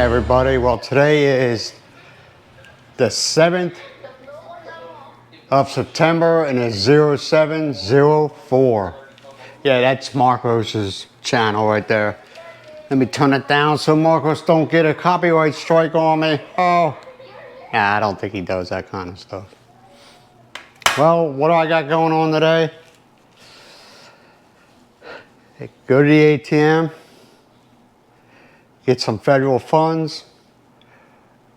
everybody. Well, today is the 7th of September and it's 0704. Yeah, that's Marcos's channel right there. Let me turn it down so Marcos don't get a copyright strike on me. Oh, nah, I don't think he does that kind of stuff. Well, what do I got going on today? Go to the ATM, get some federal funds,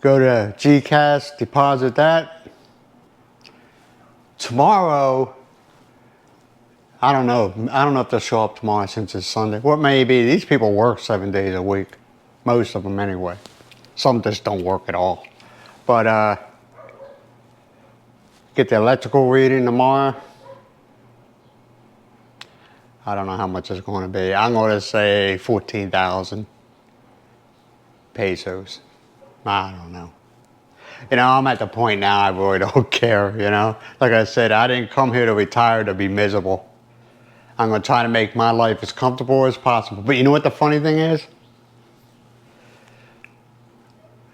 go to GCash, deposit that. Tomorrow, I don't know if they'll show up tomorrow since it's Sunday. What may be, these people work 7 days a week. Most of them anyway. Some just don't work at all. But get the electrical reading tomorrow. I don't know how much it's going to be. I'm going to say 14,000 pesos. I don't know. You know, I'm at the point now I really don't care, you know. Like I said, I didn't come here to retire to be miserable. I'm going to try to make my life as comfortable as possible. But you know what the funny thing is?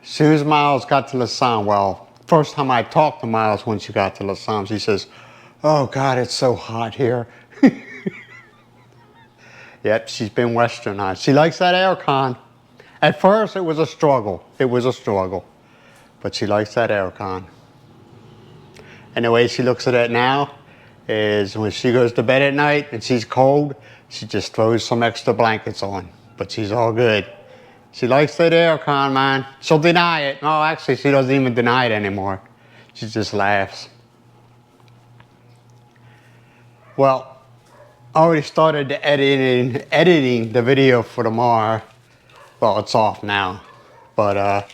As soon as Miles got to Lausanne, well, first time I talked to Miles when she got to Lausanne, she says, "Oh God, it's so hot here." Yep, she's been westernized. She likes that aircon. At first, it was a struggle. It was a struggle. But she likes that aircon. And the way she looks at it now is when she goes to bed at night and she's cold, she just throws some extra blankets on. But she's all good. She likes that aircon, man. She'll deny it. No, actually, she doesn't even deny it anymore. She just laughs. Well, I already started editing the video for tomorrow. Well, it's off now. But,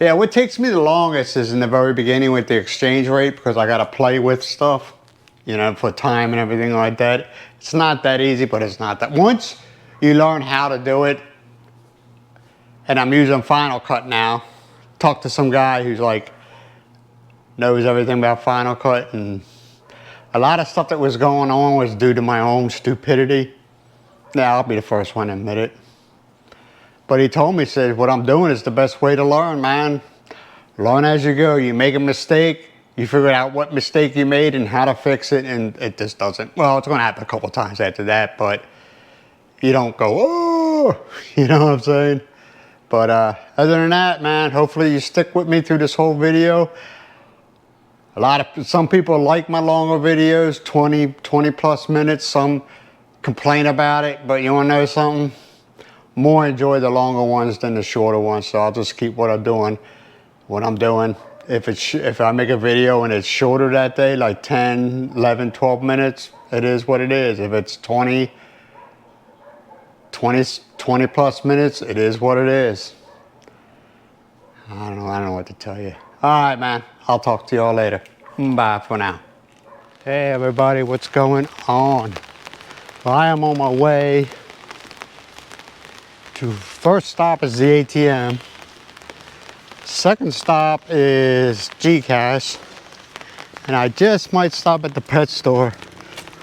yeah, what takes me the longest is in the very beginning with the exchange rate because I got to play with stuff, you know, for time and everything like that. It's not that easy, but it's not that. Once you learn how to do it, and I'm using Final Cut now, talk to some guy who's like, knows everything about Final Cut, and a lot of stuff that was going on was due to my own stupidity. Yeah, I'll be the first one to admit it. But he told me, he said, what I'm doing is the best way to learn, man. Learn as you go. You make a mistake, you figure out what mistake you made and how to fix it, and it just doesn't. Well, it's going to happen a couple times after that, but you don't go, oh, you know what I'm saying? But other than that, man, hopefully you stick with me through this whole video. Some people like my longer videos, 20 plus minutes. Some complain about it, but you want to know something? More enjoy the longer ones than the shorter ones, so I'll just keep what I'm doing. If I make a video and it's shorter that day, like 10, 11, 12 minutes, it is what it is. If it's 20 plus minutes, it is what it is. I don't know what to tell you. All right, man. I'll talk to y'all later. Bye for now. Hey, everybody. What's going on? Well, I am on my way to first stop is the ATM. Second stop is GCash. And I just might stop at the pet store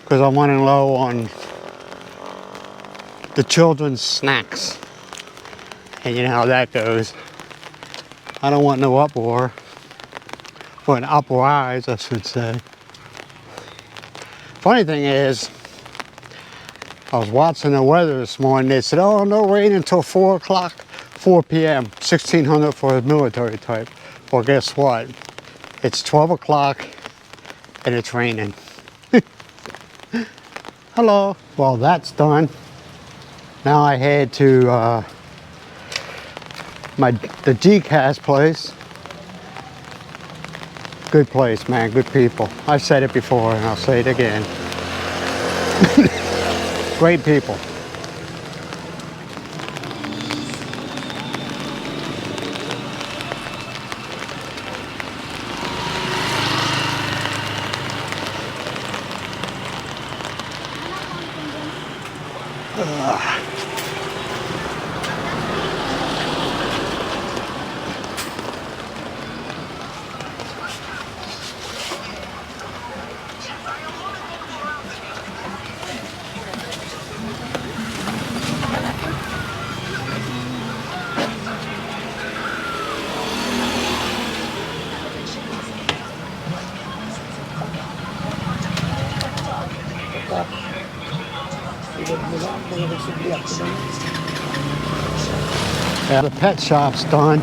because I'm running low on the children's snacks. And you know how that goes. I don't want no uproar. Or an uprise, I should say. Funny thing is, I was watching the weather this morning. They said, oh, no rain until 4 p.m., 1600 for a military type. Well, guess what? It's 12 o'clock and it's raining. Hello. Well, that's done. Now I head to the GCash place. Good place, man. Good people. I've said it before and I'll say it again. Great people. Yeah, the pet shop's done.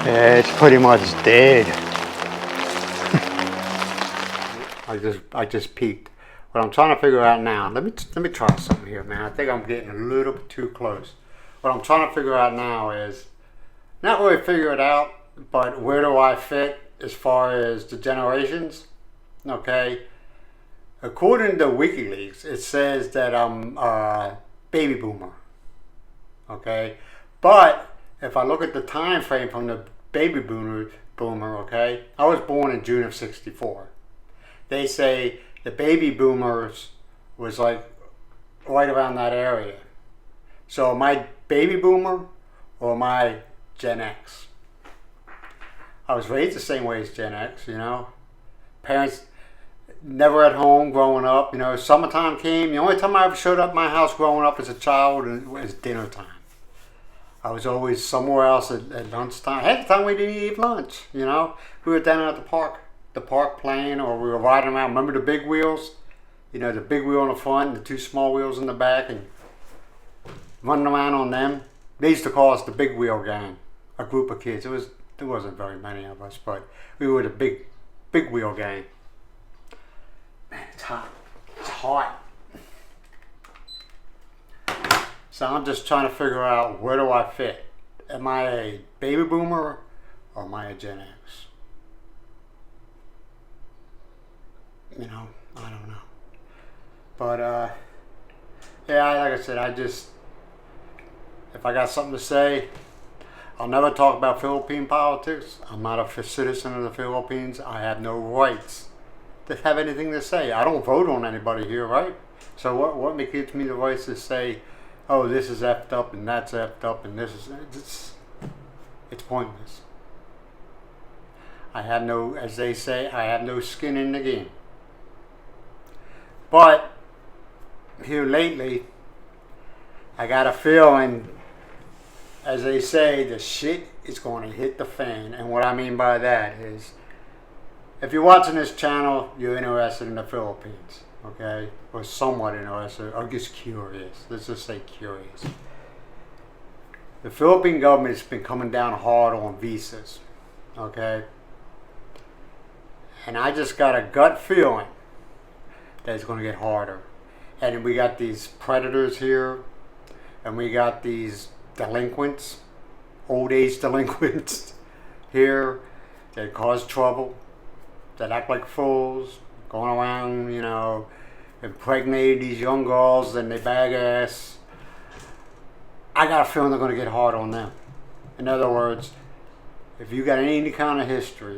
Yeah, it's pretty much dead. I just peeked. What I'm trying to figure out now, let me try something here, man. I think I'm getting a little bit too close. What I'm trying to figure out now is, not really figure it out, but where do I fit as far as the generations? Okay. According to WikiLeaks, it says that I'm a baby boomer. Okay. But if I look at the time frame from the baby boomer, okay, I was born in June of '64. They say the baby boomers was like right around that area. So am I baby boomer or am I Gen X? I was raised the same way as Gen X, you know. Parents never at home growing up, you know. Summertime came. The only time I ever showed up at my house growing up as a child was dinner time. I was always somewhere else at lunchtime. Half the time we didn't eat lunch, you know. We were down at the park playing, or we were riding around. Remember the big wheels? You know, the big wheel in the front and the two small wheels in the back, and running around on them. They used to call us the big wheel gang, a group of kids. There wasn't very many of us, but we were the big wheel gang. Man, it's hot. It's hot. So I'm just trying to figure out, where do I fit? Am I a baby boomer or am I a Gen X? You know, I don't know. But yeah, like I said, if I got something to say, I'll never talk about Philippine politics. I'm not a citizen of the Philippines. I have no rights to have anything to say. I don't vote on anybody here, right? So what gives me the rights to say, oh, this is effed up and that's effed up and this is, it's pointless. I have no, as they say, I have no skin in the game. But here lately, I got a feeling, as they say, the shit is going to hit the fan. And what I mean by that is, if you're watching this channel, you're interested in the Philippines, okay? Or somewhat interested, or just curious. Let's just say curious. The Philippine government has been coming down hard on visas, okay? And I just got a gut feeling that it's going to get harder. And we got these predators here, and we got these delinquents, old age delinquents here that cause trouble, that act like fools, going around, you know, impregnating these young girls and they bag ass. I got a feeling they're going to get hard on them. In other words, if you got any kind of history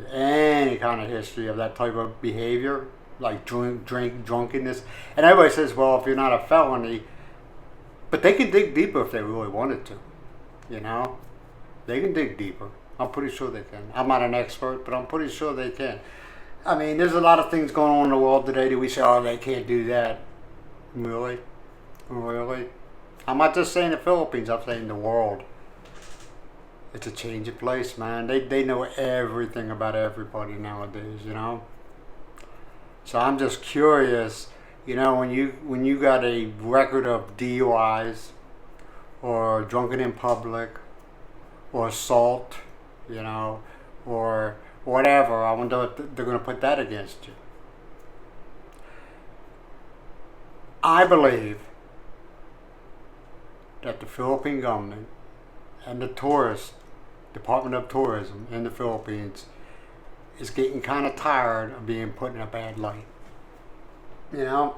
of that type of behavior, like drunkenness, and everybody says, well, if you're not a felony, but they can dig deeper if they really wanted to, you know? They can dig deeper. I'm pretty sure they can. I'm not an expert, but I'm pretty sure they can. I mean, there's a lot of things going on in the world today that we say, oh, they can't do that. Really? Really? I'm not just saying the Philippines, I'm saying the world. It's a changing place, man. They know everything about everybody nowadays, you know? So I'm just curious, you know, when you got a record of DUIs or drunken in public or assault, you know, or whatever, I wonder if they're going to put that against you. I believe that the Philippine government and the Department of Tourism in the Philippines is getting kind of tired of being put in a bad light. You know?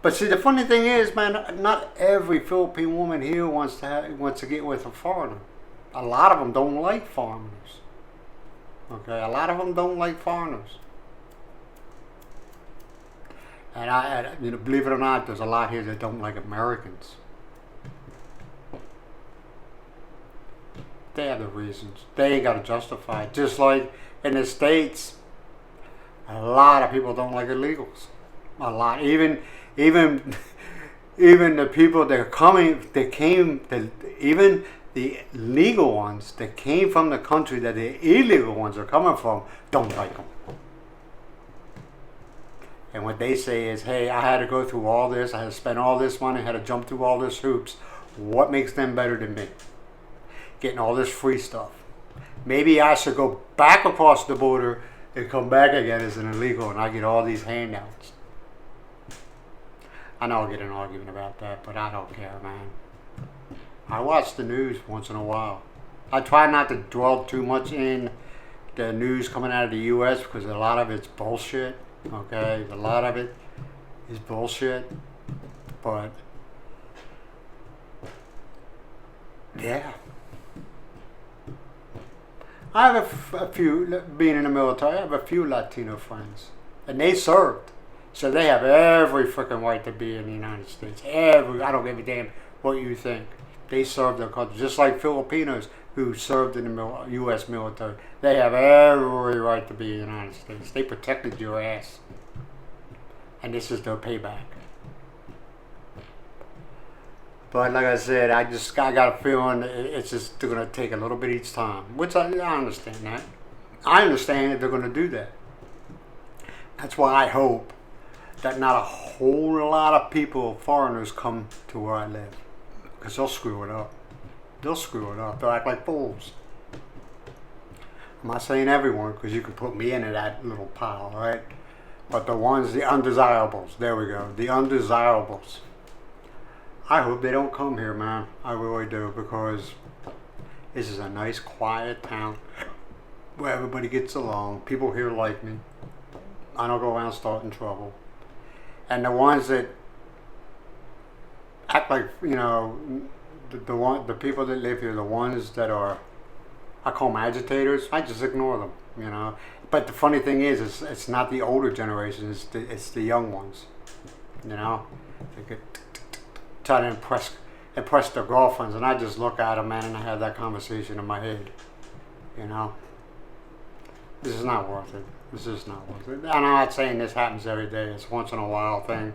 But see, the funny thing is, man, not every Philippine woman here wants to get with a foreigner. A lot of them don't like foreigners. Okay? A lot of them don't like foreigners. And you know, believe it or not, there's a lot here that don't like Americans. They have the reasons. They ain't got to justify it. Just like in the States, a lot of people don't like illegals. A lot. Even even the people that are coming, even the legal ones that came from the country that the illegal ones are coming from, don't like them. And what they say is, hey, I had to go through all this, I had to spend all this money, I had to jump through all this hoops. What makes them better than me? Getting all this free stuff. Maybe I should go back across the border and come back again as an illegal and I get all these handouts. I know I'll get an argument about that, but I don't care, man. I watch the news once in a while. I try not to dwell too much in the news coming out of the U.S. because a lot of it's bullshit. Okay, a lot of it is bullshit, but yeah. I have a few, being in the military, I have a few Latino friends, and they served, so they have every freaking right to be in the United States. I don't give a damn what you think. They served their country, just like Filipinos who served in the U.S. military. They have every right to be in the United States. They protected your ass. And this is their payback. But like I said, I got a feeling it's just they're going to take a little bit each time. Which I understand that. I understand that they're going to do that. That's why I hope that not a whole lot of people, foreigners, come to where I live. Because they'll screw it up. They'll screw it up. They'll act like fools. I'm not saying everyone, because you can put me into that little pile, right? But the ones, the undesirables, there we go, the undesirables. I hope they don't come here, man. I really do, because this is a nice, quiet town where everybody gets along. People here like me. I don't go around starting trouble. And the ones that act like, you know, the people that live here, the ones that are, I call them agitators, I just ignore them, you know. But the funny thing is, it's not the older generation, it's the young ones, you know. They could try to impress their girlfriends, and I just look at them, man, and I have that conversation in my head, you know. This is not worth it. This is not worth it. And I'm not saying this happens every day. It's once in a while thing.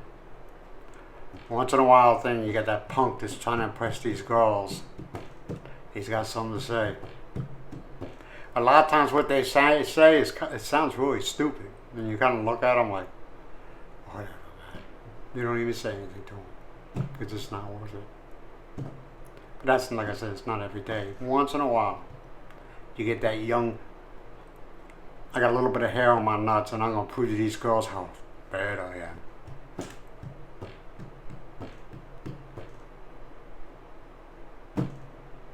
Once in a while thing, you get that punk that's trying to impress these girls. He's got something to say. A lot of times what they say is, it sounds really stupid. And you kind of look at them like, whatever, man. You don't even say anything to them. It's just not worth it. But that's, like I said, it's not every day. Once in a while, you get that young, I got a little bit of hair on my nuts and I'm going to prove to these girls how bad I am.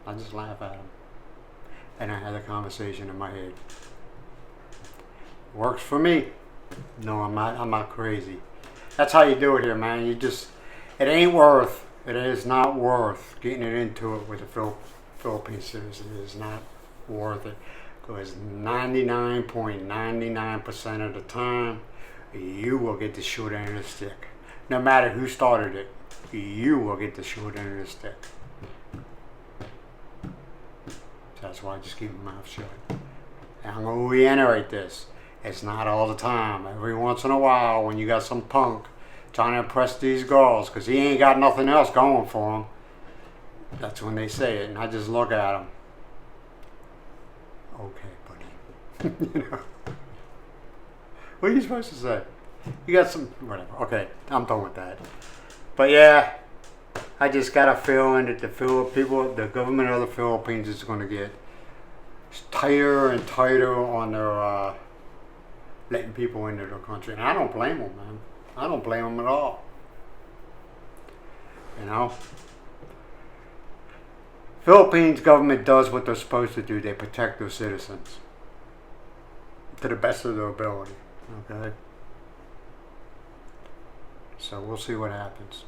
I just laugh at them. And I had a conversation in my head. Works for me. No, I'm not crazy. That's how you do it here, man. It is not worth getting it into it with the Philippine citizens. It is not worth it. Because 99.99% of the time, you will get the short end of the stick. No matter who started it, you will get the short end of the stick. That's why I just keep my mouth shut. And I'm going to reiterate this. It's not all the time. Every once in a while, when you got some punk trying to impress these girls, because he ain't got nothing else going for him, that's when they say it. And I just look at them. Okay, buddy. You know? What are you supposed to say? You got some, whatever. Okay, I'm done with that. But yeah, I just got a feeling that the government of the Philippines is going to get tighter and tighter on their letting people into their country. And I don't blame them, man. I don't blame them at all. You know? Philippines government does what they're supposed to do. They protect their citizens to the best of their ability. Okay? So we'll see what happens.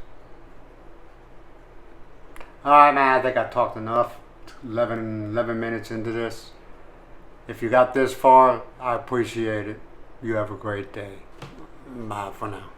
Alright, man, I think I talked enough. 11 minutes into this. If you got this far, I appreciate it. You have a great day. Bye for now.